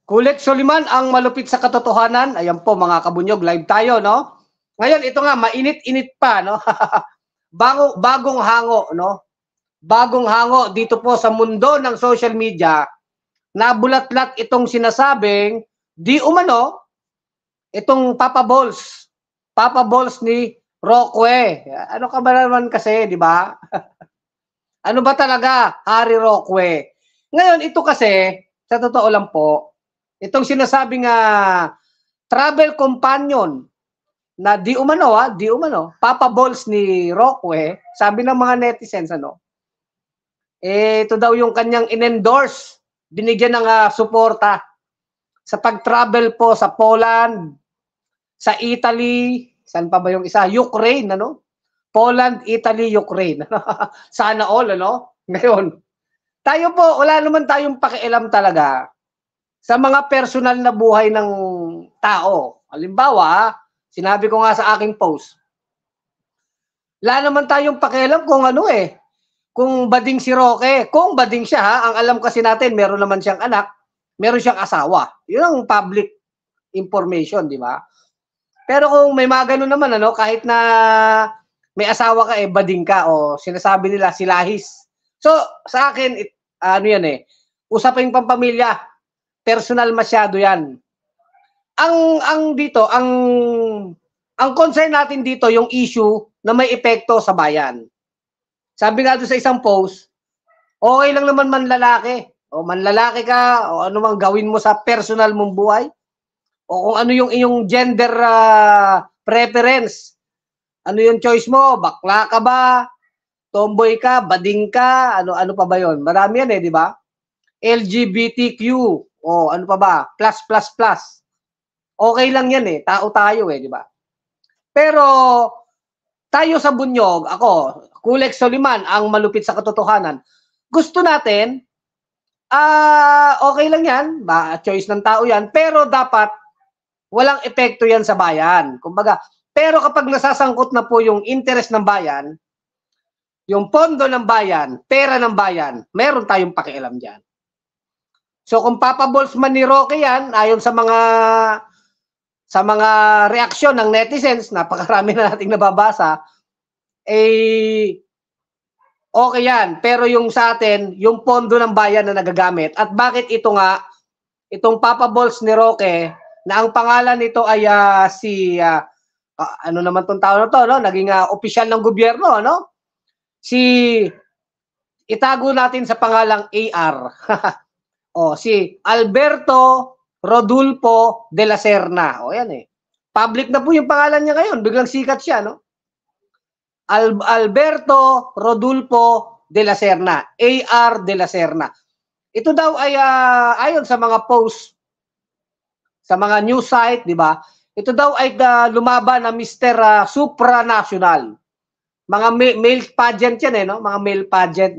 Kulit Soliman ang malupit sa katotohanan. Ayan po mga kabunyog, live tayo, no? Ngayon, ito nga, mainit-init pa, no? bagong hango, no? Bagong hango dito po sa mundo ng social media, nabulatlat itong sinasabing, di umano, itong Papa Balls ni Roque. Ano ka ba naman kasi, di ba? Ano ba talaga, Harry Roque? Ngayon, ito kasi, sa totoo lang po, itong sinasabing travel companion na di umano, Papa Balls ni Roque, sabi ng mga netizens, ito daw yung kanyang in-endorse, binigyan ng suporta sa pag-travel po sa Poland, sa Italy, saan pa ba yung isa? Ukraine, Poland, Italy, Ukraine. Sana all, Ngayon, tayo po, wala naman tayong pakialam talaga sa mga personal na buhay ng tao. Halimbawa, sinabi ko nga sa aking post, wala naman tayong pakialam kung kung bading si Roque. Kung bading siya, ang alam kasi natin, meron naman siyang anak, meron siyang asawa. Yun ang public information, di ba? Pero kung may mga ganun naman, kahit na may asawa ka, bading ka, o sinasabi nila, silahis. So, sa akin, usaping pampamilya, personal masyado yan. Ang concern natin dito, yung issue na may epekto sa bayan. Sabi nga doon sa isang post, okay lang naman manlalaki. O manlalaki ka, o ano mang gawin mo sa personal mong buhay. O kung ano yung iyong gender preference. Ano yung choice mo? Bakla ka ba? Tomboy ka? Bading ka? Ano pa ba yon? Marami yan di ba? LGBTQ. O ano pa ba? Plus. Okay lang yan Tao tayo di ba? Pero tayo sa bunyog, ako, Kulex Soliman, ang malupit sa katotohanan. Gusto natin, okay lang yan, choice ng tao yan, pero dapat walang epekto yan sa bayan. Kumbaga, pero kapag nasasangkot na po yung interest ng bayan, yung pondo ng bayan, pera ng bayan, meron tayong pakialam dyan. So kung Papa Balls man ni Roque yan, ayon sa mga reaksyon ng netizens, napakarami na nating nababasa, okay yan. Pero yung sa atin, yung pondo ng bayan na nagagamit, at bakit itong Papa Balls ni Roque, na ang pangalan nito ay ano naman tong tao na to, naging opisyal ng gobyerno, itago natin sa pangalang AR. Si Alberto Rodulfo de la Serna. Yan Public na po yung pangalan niya ngayon. Biglang sikat siya, Alberto Rodulfo de la Serna. AR de la Serna. Ito daw ay ayon sa mga post sa mga news site, di ba? Ito daw ay lumaban na Mr. Supranational. Mga male pageant yan mga male pageant,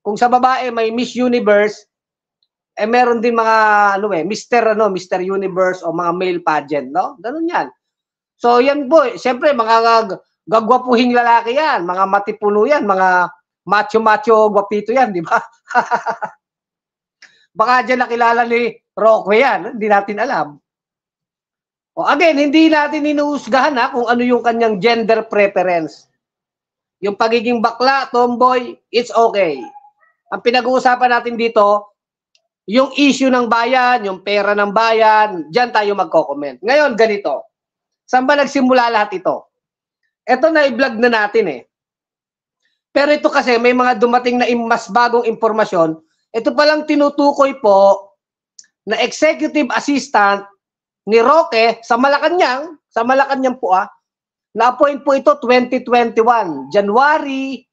Kung sa babae may Miss Universe, meron din mga Mr. Universe o mga male pageant, Ganun yan. So yan po, siyempre mga gagwapuhing lalaki yan, mga matipuno yan, mga macho-macho gwapito yan, di ba? Baka dyan nakilala ni Roque yan, hindi natin alam. Again, hindi natin inuusgahan kung ano yung kanyang gender preference. Yung pagiging bakla, tomboy, it's okay. Ang pinag-uusapan natin dito, yung issue ng bayan, yung pera ng bayan, dyan tayo magko-comment. Ngayon, ganito. Saan ba nagsimula lahat ito? Ito na i-vlog na natin Pero ito kasi may mga dumating na mas bagong impormasyon. Ito palang tinutukoy po na executive assistant ni Roque sa Malacanang po na-appoint po ito 2021, January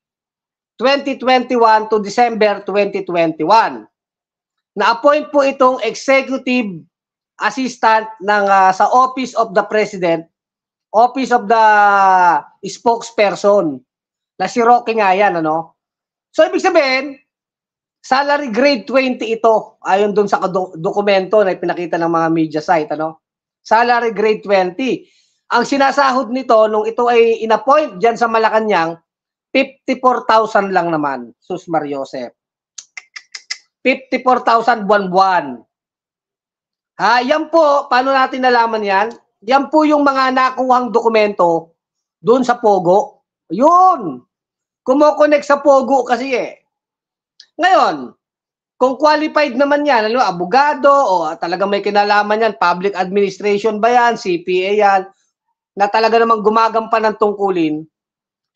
2021 to December 2021. Na-appoint po itong executive assistant ng sa Office of the President, Office of the Spokesperson, na si Roque nga yan, So, ibig sabihin, salary grade 20 ito, ayon dun sa dokumento na pinakita ng mga media site, Salary grade 20. Ang sinasahod nito, nung ito ay in-appoint dyan sa Malacanang, 54,000 lang naman, Sus Mariosep. 54,000 buwan-buwan. Yan po, paano natin nalaman yan? Yan po yung mga nakuhang dokumento doon sa Pogo. Yun. Kumokonek sa Pogo kasi eh. Ngayon, kung qualified naman yan, ano, abogado o talaga may kinalaman yan, public administration ba yan, CPA yan, na talaga namang gumagampan ng tungkulin,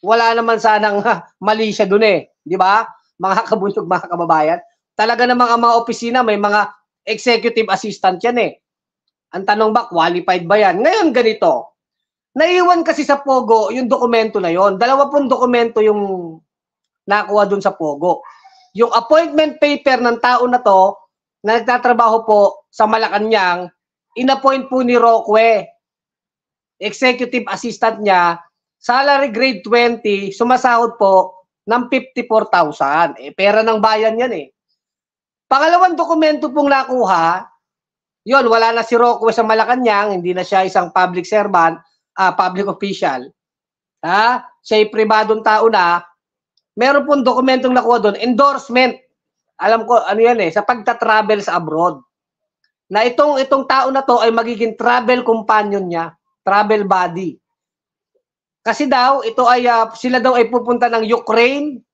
wala naman sanang mali siya dun eh. Di ba? Mga kabunyog, mga kababayan. Talaga namang ang mga opisina, may mga executive assistant yan eh. Ang tanong ba, qualified ba yan? Ngayon ganito, naiwan kasi sa Pogo yung dokumento na yon. 20 dokumento yung nakuha dun sa Pogo. Yung appointment paper ng tao na to, na nagtatrabaho po sa Malacanang, inappoint po ni Roque, executive assistant niya, salary grade 20, sumasahod po ng 54,000. Eh, pera ng bayan yan eh. Pangalawang dokumento pong nakuha, yon, wala na si Roque sa Malacanang, hindi na siya isang public servant, public official. Siya'y pribadong tao na, meron pong dokumentong nakuha doon, endorsement. Alam ko, ano yan eh, sa pagta-travel sa abroad. Na itong tao na to ay magiging travel companion niya, travel buddy. Kasi daw, ito ay, sila daw ay pupunta ng Ukraine,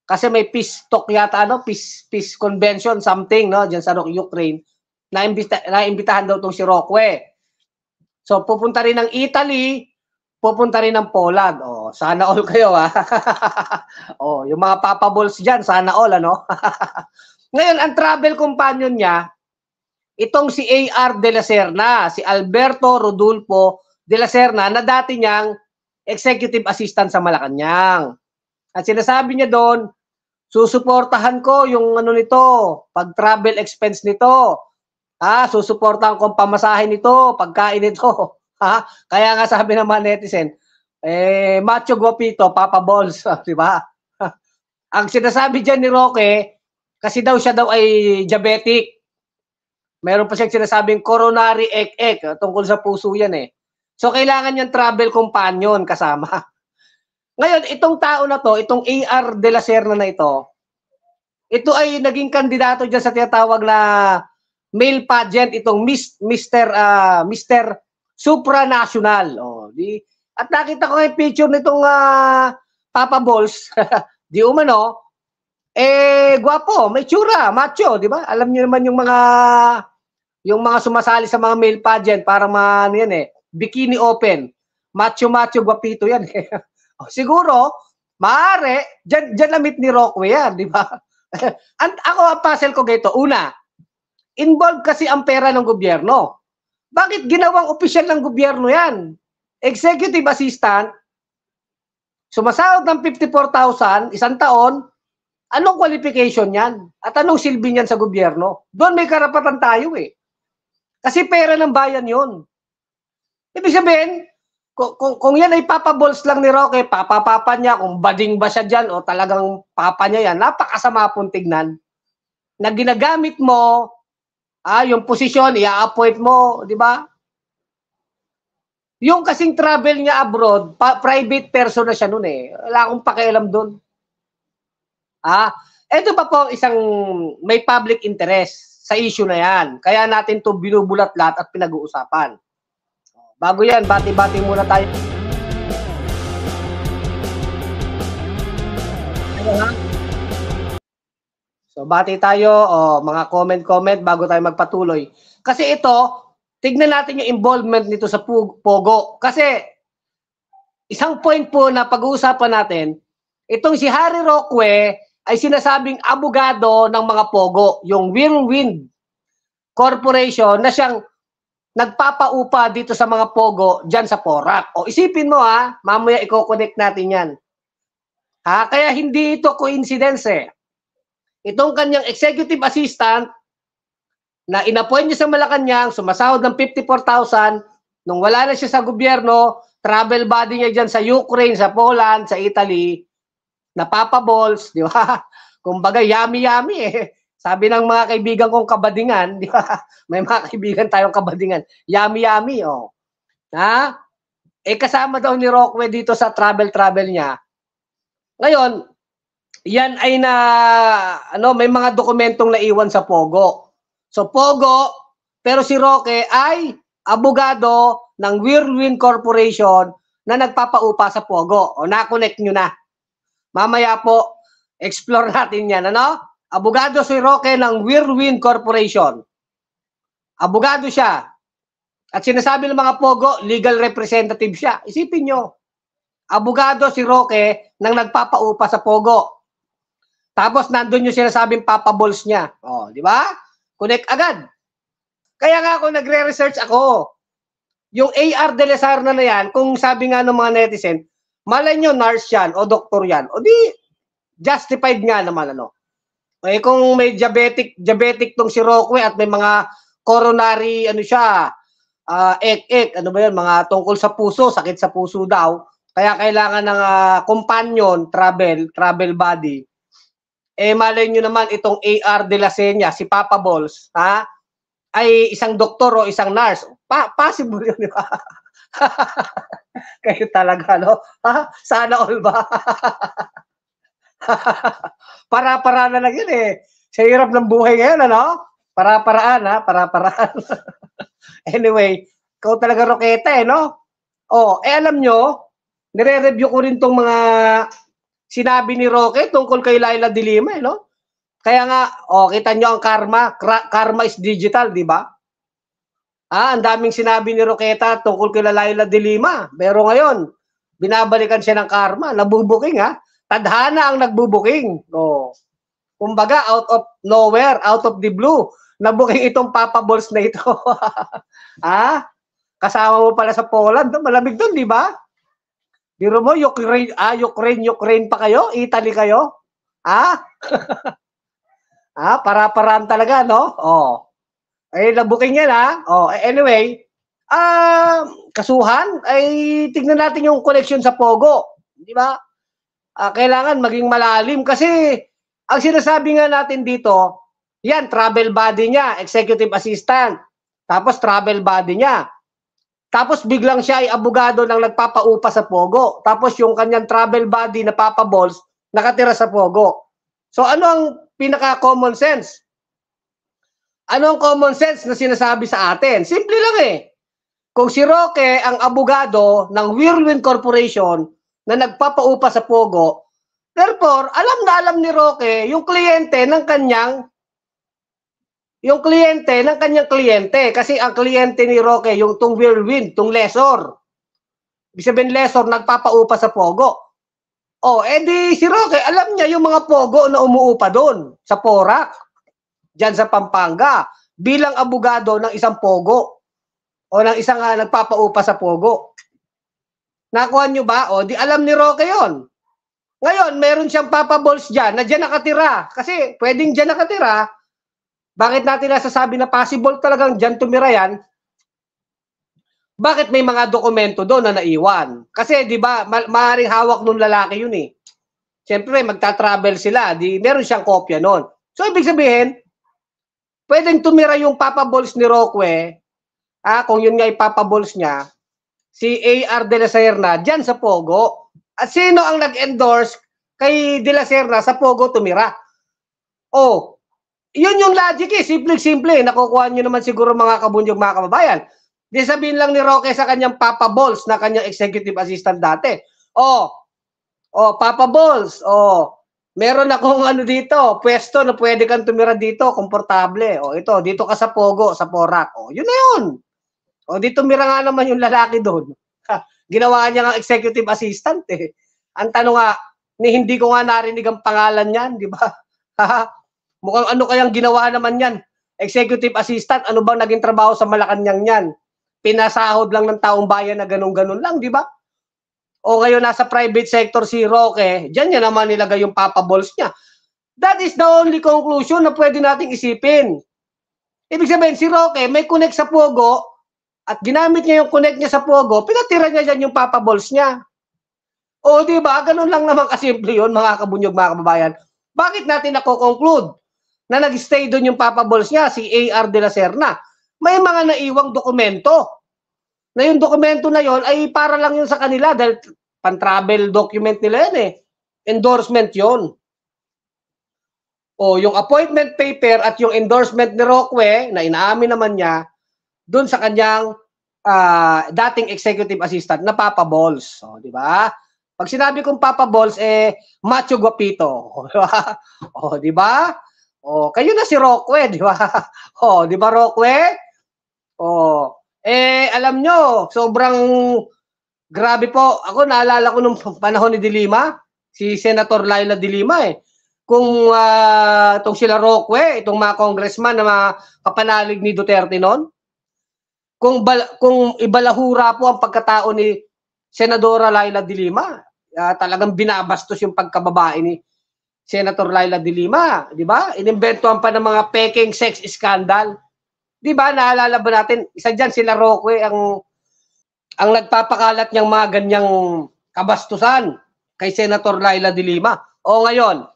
kasi may peace talk yata, ano, peace convention, something, no, dyan sa Ukraine, naimbitahan daw itong si Roque. So, pupunta rin ng Italy, pupunta rin ng Poland. Oh, sana all kayo ha. Oh, yung mga Papa Balls diyan, sana all ano. Ngayon, ang travel companion niya, itong si A.R. de la Serna, si Alberto Rodolfo de la Serna, na dati niyang executive assistant sa Malacanang. At sinasabi niya doon, susuportahan ko yung ano nito, pag travel expense nito. Susuportahan ko ang pamasahe nito, pagkain nito. Kaya nga sabi ng mga netizen, macho guapito, Papa Balls, di ba? Ang sinasabi diyan ni Roque, kasi daw siya daw ay diabetic. Meron pa siyang sinasabing coronary ek-ek, tungkol sa puso yan eh. So kailangan niyang travel companion kasama. Ngayon, itong tao na to, itong A.R. de la Serna na ito ay naging kandidato diyan sa tinatawag na male pageant, itong Mr. Supranational. Oh, at nakita ko yung picture nitong Papa Balls, di umano, gwapo, may tsura, macho, di ba? Alam niyo naman yung mga sumasali sa mga male pageant, para ano yan eh, bikini open, macho, gwapito yan. Siguro, maaari, dyan lamit ni Roque yan, di ba? Ako, ang puzzle ko gito, una, involved kasi ang pera ng gobyerno. Bakit ginawang opisyal ng gobyerno yan? Executive assistant, sumasahod ng 54,000, isang taon, anong qualification yan? At anong silbi niyan sa gobyerno? Doon may karapatan tayo eh. Kasi pera ng bayan yun. Ibig sabihin, kung yan ay Papa Balls lang ni Roque, papa niya, kung bading ba siya dyan o talagang papa niya yan, napakasama pong tignan. Na ginagamit mo, yung posisyon, i-appoint mo, di ba? Yung kasing travel niya abroad, private person na siya noon eh. Wala akong pakialam doon. Ito pa po isang may public interest sa issue na yan. Kaya natin to binubulat-lat at pinag-uusapan. Bago yan, bati-bati muna tayo. So, bati tayo, mga comment bago tayo magpatuloy. Kasi ito, tignan natin yung involvement nito sa Pogo. Kasi, isang point po na pag-uusapan natin, itong si Harry Roque ay sinasabing abogado ng mga Pogo, yung Whirlwind Corporation na siyang nagpapaupa dito sa mga Pogo dyan sa Porac. O isipin mo mamaya i-connect natin yan. Kaya hindi ito coincidence eh. Itong kanyang executive assistant na inappoint niya sa Malacanang, sumasahod ng 54,000, nung wala na siya sa gobyerno, travel buddy niya dyan sa Ukraine, sa Poland, sa Italy, na Papa Balls, di ba? Kumbaga, yummy-yummy eh. Sabi ng mga kaibigan kong kabadingan, di ba? May mga kaibigan tayong kabadingan, yummy-yummy, oh. Kasama daw ni Roque dito sa travel niya. Ngayon, yan ay may mga dokumentong naiwan sa Pogo. So Pogo, Pero si Roque ay abogado ng Whirlwind Corporation na nagpapaupa sa Pogo. O, na-connect nyo na. Mamaya po, explore natin yan. Ano? Abogado si Roque ng Whirlwind Corporation. Abogado siya. At sinasabi ng mga Pogo, legal representative siya. Isipin nyo. Abogado si Roque nang nagpapaupa sa Pogo. Tapos nandun yung sinasabing Papa Balls niya. O, di ba? Connect agad. Kaya nga ako nagre-research ako. Yung AR de la Serna na yan, kung sabi nga ng mga netizen, malay nyo nurse yan o doktor yan. O di, justified nga naman ano. Eh kung may diabetic tong si Roque at may mga coronary, ano siya, ano ba yan, mga tungkol sa puso, sakit sa puso daw. Kaya kailangan ng companion, travel buddy. Eh malay nyo naman itong AR de la Serna, si Papa Balls, ha? Ay isang doktor o isang nurse. Possible yun, di ba? Kayo talaga, no? Sana all ba? Para-para na lang yun eh. Sa hirap ng buhay ngayon, ano? Para-paraan, ha? Para-paraan. Anyway, ikaw talaga Roqueta eh, no? Oh, alam nyo, nire-review ko rin tong mga sinabi ni Roque tungkol kay Laila de Lima, eh, no? Kaya nga, kita nyo ang karma. Karma is digital, di ba? Ang daming sinabi ni Roqueta tungkol kay Laila de Lima. Pero ngayon, binabalikan siya ng karma. Nabubuking, ha? Tadhana ang nagbubuking. Kumbaga, out of nowhere, out of the blue, nabuking itong Papa Balls na ito. Kasama mo pala sa Poland. Malamig doon, di ba? Biro mo, Ukraine pa kayo? Italy kayo? Para-paraan talaga, no? Eh, nabuking yan, ha? Anyway, kasuhan, ay tignan natin yung connection sa Pogo. Di ba? Kailangan maging malalim kasi ang sinasabi nga natin dito, yan, travel buddy niya, executive assistant, tapos travel buddy niya. Tapos biglang siya ay abogado nang nagpapaupa sa Pogo. Tapos yung kanyang travel buddy na Papa Balls, nakatira sa Pogo. So ano ang pinaka-common sense? Ano ang common sense na sinasabi sa atin? Simple lang eh. Kung si Roque ang abogado ng Whirlwind Corporation na nagpapaupa sa Pogo, therefore, alam na alam ni Roque yung kliyente ng kanyang kliyente. Kasi ang kliyente ni Roque, yung tung Whirlwind, tung Lesor. Ibig sabihin Lesor, nagpapaupa sa Pogo. Edi si Roque, alam niya yung mga Pogo na umuupa doon sa Porac, dyan sa Pampanga, bilang abogado ng isang Pogo o ng isang nagpapaupa sa Pogo. Nakuha nyo ba? Di alam ni Roque yon. Ngayon, meron siyang Papa Balls dyan na dyan nakatira. Kasi pwedeng dyan nakatira. Bakit natin nasasabi na possible talagang dyan tumira yan? Bakit may mga dokumento doon na naiwan? Kasi, di ba, maaaring hawak nung lalaki yun eh. Siyempre, magta-travel sila. Meron siyang kopya noon. So, ibig sabihin, pwedeng tumira yung Papa Balls ni Roque, kung yun nga yung Papa Balls niya, si AR de la Serna, dyan sa Pogo. At sino ang nag-endorse kay de la Serna sa Pogo tumira? Yun yung logic eh. Simple-simple. Nakukuha nyo naman siguro mga kabunyog, mga kababayan. Di sabihin lang ni Roque sa kanyang Papa Balls na kanyang executive assistant dati. Papa Balls, meron akong dito, pwesto na pwede kang tumira dito, komportable. Ito, dito ka sa Pogo, sa Porac. Yun na yun. Dito tumira nga naman yung lalaki doon. Ginawa niya ng executive assistant eh. Ang tanong nga, hindi ko nga narinig ang pangalan niyan, di ba? Mukhang ano kayang ginawa naman yan? Executive assistant, ano bang naging trabaho sa Malacanang yan? Pinasahod lang ng taong bayan na ganun-ganun lang, di ba? Ngayon nasa private sector si Roque, dyan niya naman nilagay yung Papa Balls niya. That is the only conclusion na pwede nating isipin. Ibig sabihin, si Roque may connect sa Pogo at ginamit niya yung connect niya sa Pogo, pinatira niya dyan yung Papa Balls niya. Di ba? Ganun lang naman kasimple yun, mga kabunyog, mga kababayan. Bakit natin nako-conclude na nag-stay doon yung Papa Balls niya, si AR de la Serna? May mga naiwang dokumento. Na yung dokumento na yon ay para lang yun sa kanila dahil pan-travel document nila yan eh. Endorsement yon. O yung appointment paper at yung endorsement ni Roque na inaamin naman niya doon sa kanyang dating executive assistant na Papa Balls. O, di ba? Pag sinabi kong Papa Balls, macho guapito. O, di ba? O, di ba? O, kayo na si Roque, di ba? O, di ba Roque? O, alam nyo, sobrang grabe po. Ako, naalala ko nung panahon ni De Lima, si Senator Laila De Lima kung itong sila Roque, itong mga congressman na mga kapanalig ni Duterte noon, kung ibalahura po ang pagkatao ni Senadora Laila De Lima, talagang binabastos yung pagkababae ni Senator Laila De Lima, di ba? Inimbentuhan pa ng mga peking sex scandal. Di ba? Naalala ba natin? Isa dyan sila Roque ang nagpapakalat niyang mga ganyang kabastusan kay Senator Laila De Lima. O ngayon,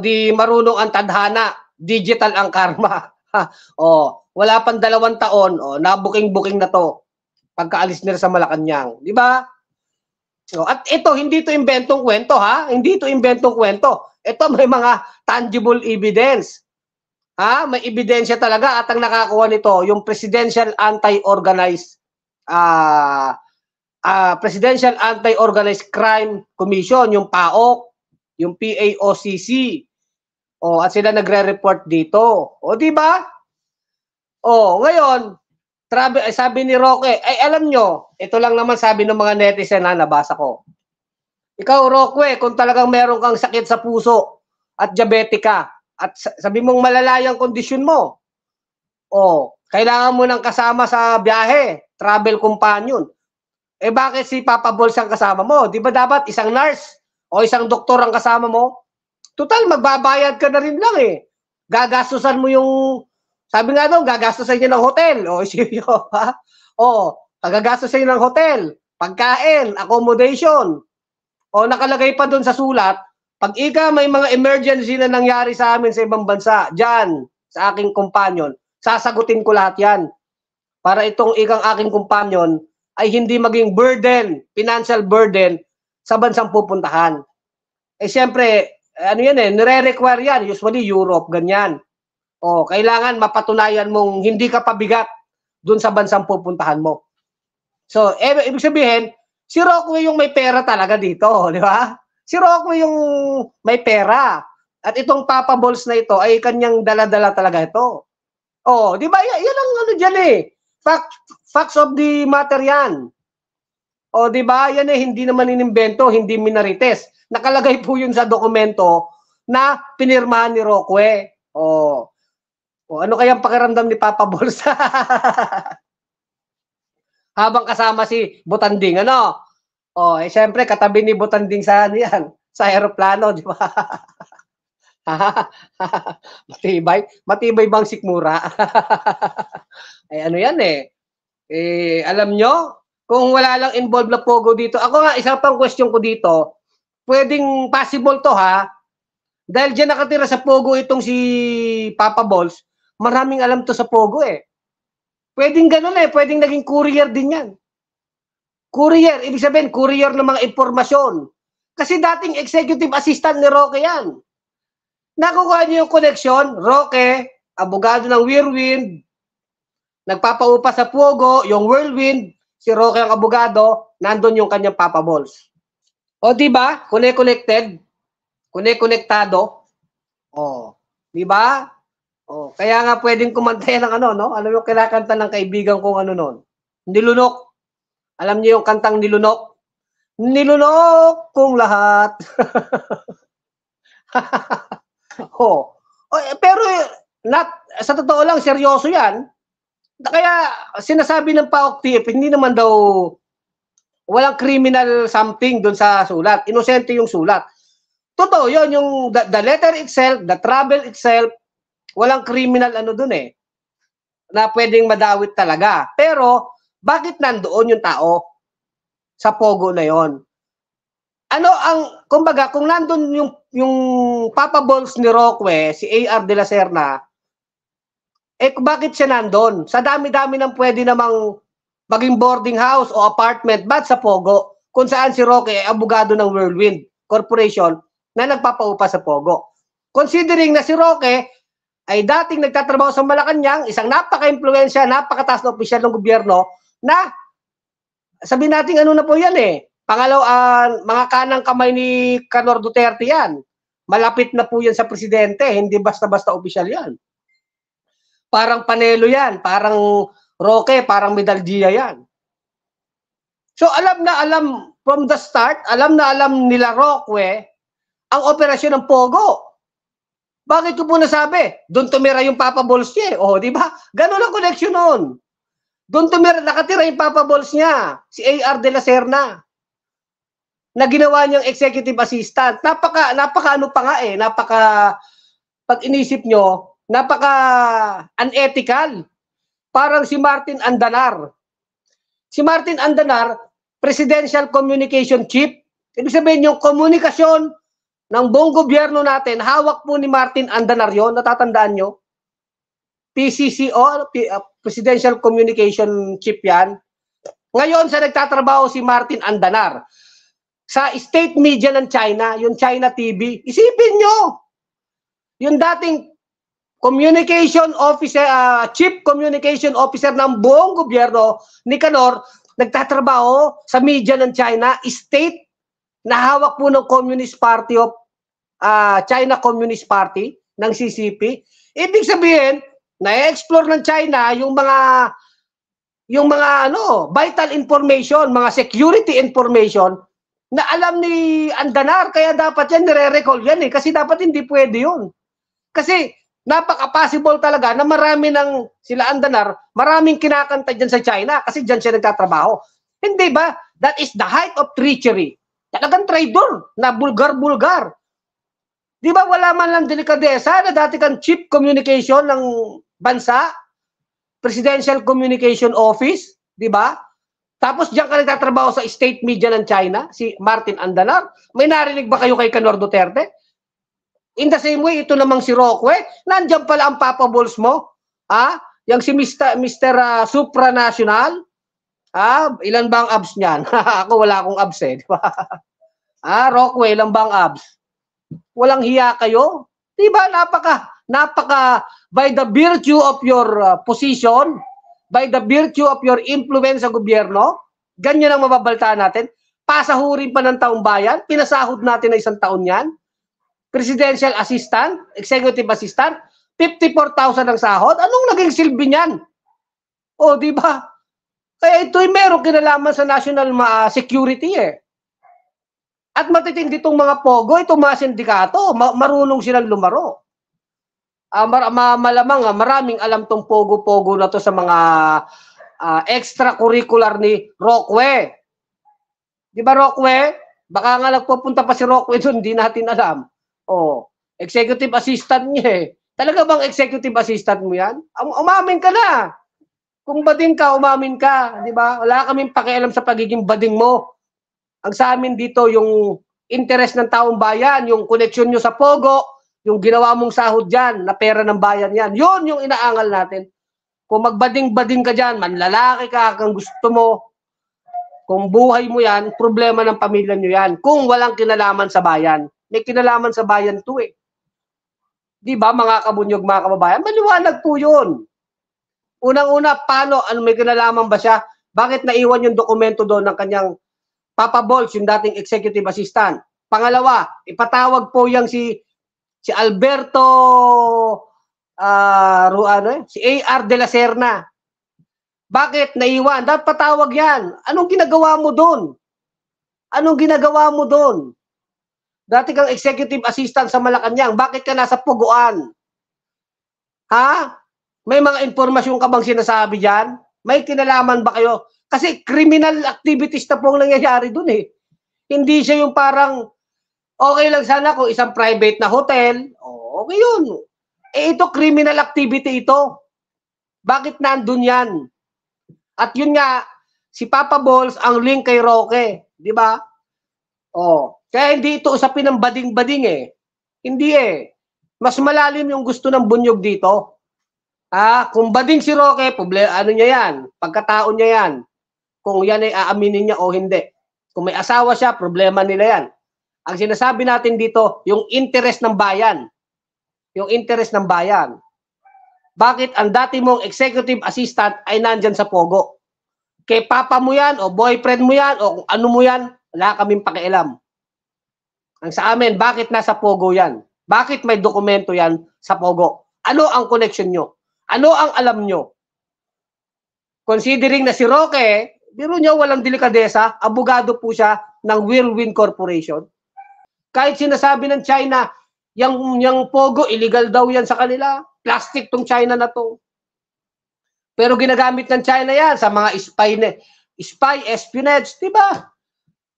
di marunong ang tadhana, digital ang karma. Wala pang 2 taon, nabuking-buking na to pagkaalis nila sa Malacanang, di ba? At ito, hindi to inventong kwento, ha? Hindi to inventong kwento. Ito may mga tangible evidence. May ebidensya talaga at ang nakakuha nito, yung Presidential Anti-Organized Crime Commission, yung PAOC, yung PAOCC. At sila nagre-report dito. Di ba? Ngayon, sabi ni Roque, alam nyo, ito lang naman sabi ng mga netizen na nabasa ko. Ikaw, Roque, kung talagang meron kang sakit sa puso at diabetic ka, at sabi mong malalayang kondisyon mo, kailangan mo ng kasama sa biyahe, travel companion. Bakit si Papa Balls ang kasama mo? Di ba dapat isang nurse o isang doktor ang kasama mo? Total, magbabayad ka na rin lang Gagastusan mo yung, sabi nga doon, gagastusan niyo ng hotel. Isipyo, ha? Gagastusan niyo ng hotel, pagkain, accommodation. Nakalagay pa doon sa sulat, pag may mga emergency na nangyari sa amin sa ibang bansa, dyan, sa aking companion, sasagutin ko lahat yan. Para itong aking companion ay hindi maging burden, financial burden, sa bansang pupuntahan. Siyempre, nire-require yan, usually Europe, ganyan. Kailangan mapatunayan mong hindi ka pabigat dun sa bansang pupuntahan mo. So, ibig sabihin, si Roque yung may pera talaga dito, di ba? Si Roque yung may pera. At itong Papa Balls na ito ay kanyang dala-dala talaga ito. Di ba? Yan ang dyan Facts of the matter yan. Di ba? Yan hindi naman inimbento, hindi minarites. Nakalagay po yun sa dokumento na pinirmahan ni Roque. Ano kayang pakiramdam ni Papa Balls? Habang kasama si Butanding, siyempre katabi ni Butanding sa aeroplano, di ba? Matibay bang sikmura? Alam nyo, kung wala lang involved na Pogo dito, ako nga, isang pang question ko dito, pwedeng possible to, ha? Dahil dyan nakatira sa Pogo itong si Papa Balls, maraming alam to sa Pogo Pwedeng ganun pwedeng naging courier din yan. Courier, ibig sabihin, courier ng mga impormasyon. Kasi dating executive assistant ni Roque yan. Nakukuha niyo yung connection, Roque, abogado ng Whirlwind, nagpapaupa sa Pogo, yung Whirlwind, si Roque ang abogado, nandun yung kanyang Papa Balls. Diba? Connected, konektado. Diba? Kaya nga pwedeng kumanta ng alam mo, kinakanta ng kaibigan kong noon. Nilunok. Alam niyo yung kantang Nilunok? Nilunok kong lahat. Pero sa totoo lang, seryoso yan. Kaya sinasabi ng PAOK-TF, hindi naman daw walang criminal something doon sa sulat. Inosente yung sulat. Totoo yun, yung the letter itself, the travel itself, walang criminal doon na pwedeng madawit talaga. Pero, bakit nandoon yung tao sa Pogo na yon? Kumbaga, kung nandun yung Papa Balls ni Roque, si A.R. de la Serna, bakit siya nandun? Sa dami-dami ng pwede namang maging boarding house o apartment, ba't sa Pogo? Kung saan si Roque ay abogado ng Whirlwind Corporation na nagpapaupa sa Pogo. Considering na si Roque ay dating nagtatrabaho sa Malacanang, isang napaka-impluwensya, napakataas na opisyal ng gobyerno, na sabi natin ano na po yan eh, mga kanang kamay ni Canor Duterte yan. Malapit na po yan sa presidente, hindi basta-basta opisyal yan. Parang Panelo yan, parang Roque, parang Medalgia yan. So alam na alam from the start, alam na alam nila Roque ang operasyon ng Pogo. Bakit ko po nasabi? Doon tumira yung Papa Balls niya. O, di ba? Ganun ang connection noon. Doon tumira, nakatira yung Papa Balls niya, si A.R. de la Serna, na ginawa niyang executive assistant. Napaka ano pa nga eh, pag inisip nyo, napaka unethical. Parang si Martin Andanar. Si Martin Andanar, Presidential Communication Chief. Ibig sabihin yung komunikasyon ng buong gobyerno natin, hawak po ni Martin Andanar yun, natatandaan nyo? PCCO, Presidential Communication Chief yan. Ngayon, sa nagtatrabaho si Martin Andanar, sa state media ng China, yung China TV, isipin nyo, yung dating communication officer, chief communication officer ng buong gobyerno ni Canor, nagtatrabaho sa media ng China, state na hawak po ng Communist Party of China Communist Party ng CCP. Ibig sabihin, na-explore ng China yung mga vital information, mga security information na alam ni Andanar, kaya dapat yan nire-recall yan eh, kasi dapat hindi pwede yun. Kasi napaka-possible talaga na marami ng sila Andanar, maraming kinakanta dyan sa China kasi dyan siya nagtatrabaho. Hindi ba? That is the height of treachery. Talagang traitor na bulgar-bulgar. Di ba wala man lang delikadesa na dati kang chief communication ng bansa, Presidential Communication Office, di ba? Tapos diyan ka nagtatrabaho sa state media ng China, si Martin Andanar. May narinig ba kayo kay Canor Duterte? In the same way, ito namang si Roque, nandiyan pala ang Papa Balls mo. Yang si Mr. Supranational. Ilan ba ang abs niyan? Ako wala akong abs eh. Di ba? Roque, ilan ba ang abs? Walang hiya kayo? Di ba? Napaka, by the virtue of your position, by the virtue of your influence sa gobyerno, ganyan ang mababaltaan natin. Pasahurin pa ng taong bayan, pinasahod natin na 1 taon yan. Presidential assistant, executive assistant, 54,000 ang sahod. Anong naging silbi niyan? O, di ba? Kaya ito'y merong kinalaman sa national security eh. At matitindi itong mga pogo, itong mga sindikato, marunong silang lumaro. Malamang maraming alam tong pogo-pogo na to sa mga extracurricular ni Roque. Di ba Roque? Baka nga nagpupunta pa si Roque doon, hindi natin alam. Executive assistant niya eh. Talaga bang executive assistant mo yan? Umamin ka na. Kung bading ka, umamin ka. Di ba? Wala kaming pakialam sa pagiging bading mo. Ang sa amin dito, yung interest ng taong bayan, yung connection nyo sa Pogo, yung ginawa mong sahod dyan, na pera ng bayan yan. Yun yung inaangal natin. Kung magbading-bading ka dyan, manlalaki ka, kung gusto mo, kung buhay mo yan, problema ng pamilya nyo yan. Kung walang kinalaman sa bayan. May kinalaman sa bayan to eh. Di ba mga kabunyog, mga kababayan? Maliwanag po yun. Unang-una, paano, may kinalaman ba siya? Bakit naiwan yung dokumento doon ng kanyang Papa Balls, yung dating executive assistant? Pangalawa, ipatawag po yung si Alberto, si A.R. de la Serna. Bakit naiwan? Dapat patawag yan. Anong ginagawa mo doon? Anong ginagawa mo doon? Dati kang executive assistant sa Malacanang. Bakit ka nasa Puguan? May mga impormasyon ka bang sinasabi dyan? May kinalaman ba kayo? Kasi criminal activities na pong nangyayari doon eh. Hindi siya yung parang okay lang sana kung isang private na hotel. Okay yun. Ito criminal activity ito. Bakit nandun yan? At yun nga, si Papa Balls ang link kay Roque. Di ba? Kaya hindi ito usapin ng bading-bading eh. Hindi eh. Mas malalim yung gusto ng bunyog dito. Kung bading si Roque, ano niya yan? Pagkatao niya yan. Kung yan ay aaminin niya o hindi. Kung may asawa siya, problema nila yan. Ang sinasabi natin dito, yung interest ng bayan. yung interest ng bayan. Bakit ang dati mong executive assistant ay nandyan sa Pogo? Kay papa mo yan, o boyfriend mo yan, o kung ano mo yan, wala kaming pakialam. Ang sa amin, bakit nasa Pogo yan? Bakit may dokumento yan sa Pogo? Ano ang connection nyo? Ano ang alam nyo? Considering na si Roque, biro nyo walang delikadesa, abogado po siya ng Whirlwind Corporation. Kahit sinasabi ng China, yung Pogo, illegal daw yan sa kanila. Plastic tong China na to. Pero ginagamit ng China yan sa mga spy espionage, diba?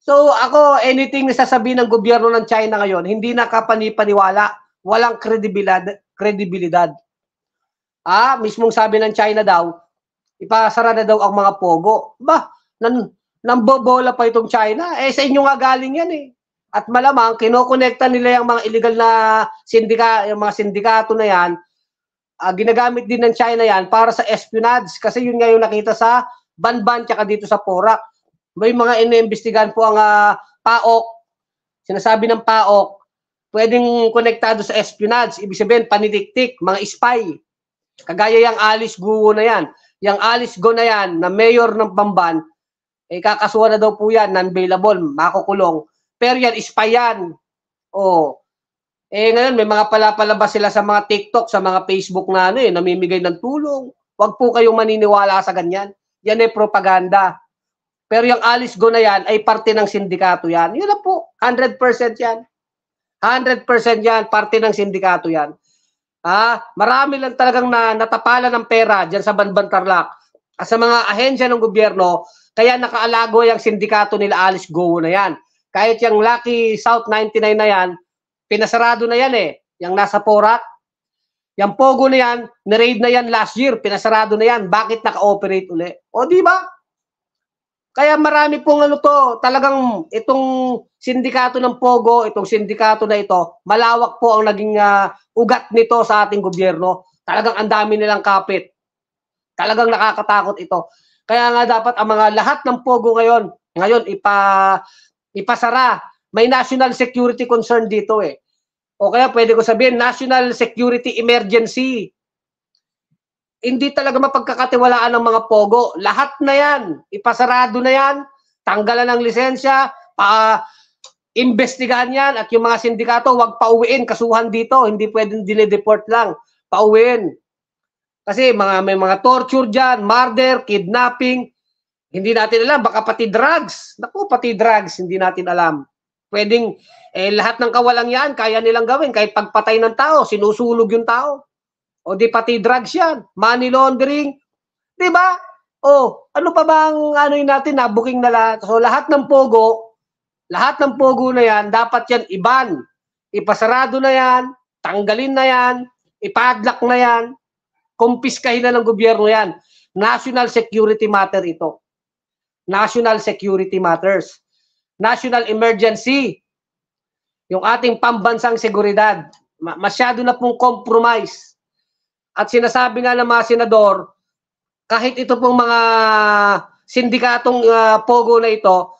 So ako, anything na sasabihin ng gobyerno ng China ngayon, hindi nakapanipaniwala, walang kredibilidad. Mismong sabi ng China daw, ipasara na daw ang mga Pogo. Nambobola pa itong China. Sa inyo nga galing yan eh. At malamang, kinokonekta nila yung mga illegal na yung mga sindikato na yan, ginagamit din ng China yan para sa espionage. Kasi yun nga yung nakita sa Banban tsaka dito sa Porac. May mga iniimbestigahan po ang PAOK. Sinasabi ng PAOK, pwedeng konektado sa espionage. Ibig sabihin, panitiktik, mga spy. Kagaya yung Alice Guo na yan. Yung Alice Go na yan, na mayor ng Bamban, kakasuhan na daw po yan, non-bailable, makukulong. Pero yan, spy yan. Ngayon, may mga palabas sila sa mga TikTok, sa mga Facebook na namimigay ng tulong. Huwag po kayong maniniwala sa ganyan. Yan ay propaganda. Pero yung Alice Go na yan, ay parte ng sindikato yan. Yun na po, 100% yan. 100% yan, parte ng sindikato yan. Marami lang talagang natapalan ng pera dyan sa Banban Tarlac. At sa mga ahensya ng gobyerno, kaya nakaalago yung sindikato nila Alice Go na yan. Kahit yung Lucky South 99 na yan, pinasarado na yan eh. Yung nasa Porac. Yung Pogo na yan, na-raid na yan last year, pinasarado na yan. Bakit naka-operate uli? Di ba? Kaya marami pong talagang itong sindikato ng Pogo, itong sindikato na ito, malawak po ang naging ugat nito sa ating gobyerno. Talagang ang dami nilang kapit. Talagang nakakatakot ito. Kaya nga dapat ang mga lahat ng Pogo ngayon ipasara. May national security concern dito eh. O kaya pwede ko sabihin, national security emergency. Hindi talaga mapagkakatiwalaan ng mga Pogo. Lahat na yan. Ipasarado na yan. Tanggalan ng lisensya. Imbestigahan yan. At yung mga sindikato, wag pauwiin. Kasuhan dito. Hindi pwedeng dile-deport lang. Pauwiin. Kasi may mga torture dyan, murder, kidnapping. Hindi natin alam, baka pati drugs. Naku, pati drugs, hindi natin alam. Pwedeng, lahat ng kawalang yan, kaya nilang gawin. Kahit pagpatay ng tao, sinusunog yung tao. O di pati drugs yan. Money laundering. Di ba? Ano pa bang natin, nabuking na lahat. So lahat ng Pogo na yan, dapat yan iban. Ipasarado na yan, tanggalin na yan, ipadlock na yan, kumpiskahin na ng gobyerno yan. National security matter ito. National security matters. National emergency. Yung ating pambansang seguridad. Masyado na pong compromise. At sinasabi nga ng mga senador, kahit ito pong mga sindikatong Pogo na ito,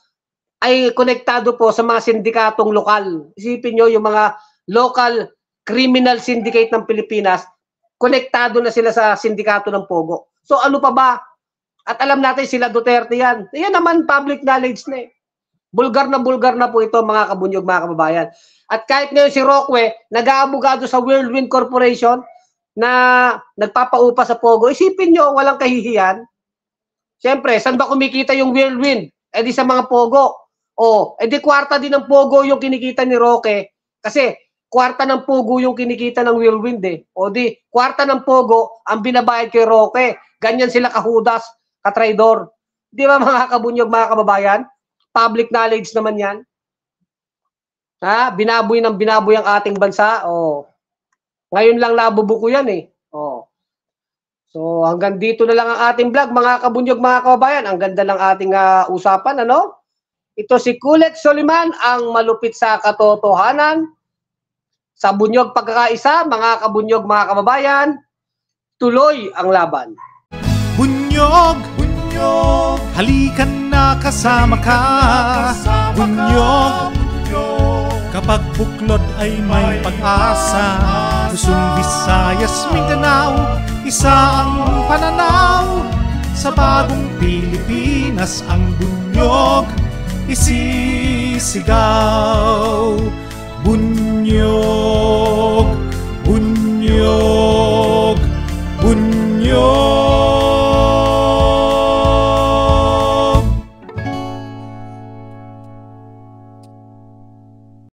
ay konektado po sa mga sindikatong lokal. Isipin nyo, yung mga local criminal syndicate ng Pilipinas, konektado na sila sa sindikato ng Pogo. So ano pa ba? At alam natin sila Duterte yan. Yan naman public knowledge na eh. Bulgar na po ito mga kabunyog, mga kababayan. At kahit ngayon si Roque, nag-aabogado sa Whirlwind Corporation na nagpapaupa sa Pogo, isipin nyo, walang kahihiyan. Siyempre, saan ba kumikita yung Whirlwind? Di sa mga Pogo. Di kwarta din ng Pogo yung kinikita ni Roque. Kasi kwarta ng Pogo yung kinikita ng Whirlwind eh. Di kwarta ng Pogo ang binabayad kay Roque. Ganyan sila kahudas, katraidor. Di ba mga kabunyog, mga kababayan? Public knowledge naman yan. Binaboy ng binaboy ang ating bansa. Ngayon lang nabubuko yan eh. So hanggang dito na lang ang ating vlog, mga kabunyog, mga kababayan. Ang ganda ng ating usapan, ano? Ito si Kulet Soliman, ang malupit sa katotohanan. Sa bunyog pagkakaisa, mga kabunyog, mga kababayan, tuloy ang laban. Bunyog, bunyog, halikan na kasama ka. Bunyog, kapag buklod ay may pag-asa. Luzon, Visayas, Mindanao, isa ang pananaw. Sa bagong Pilipinas ang bunyog isisigaw. Bunyog.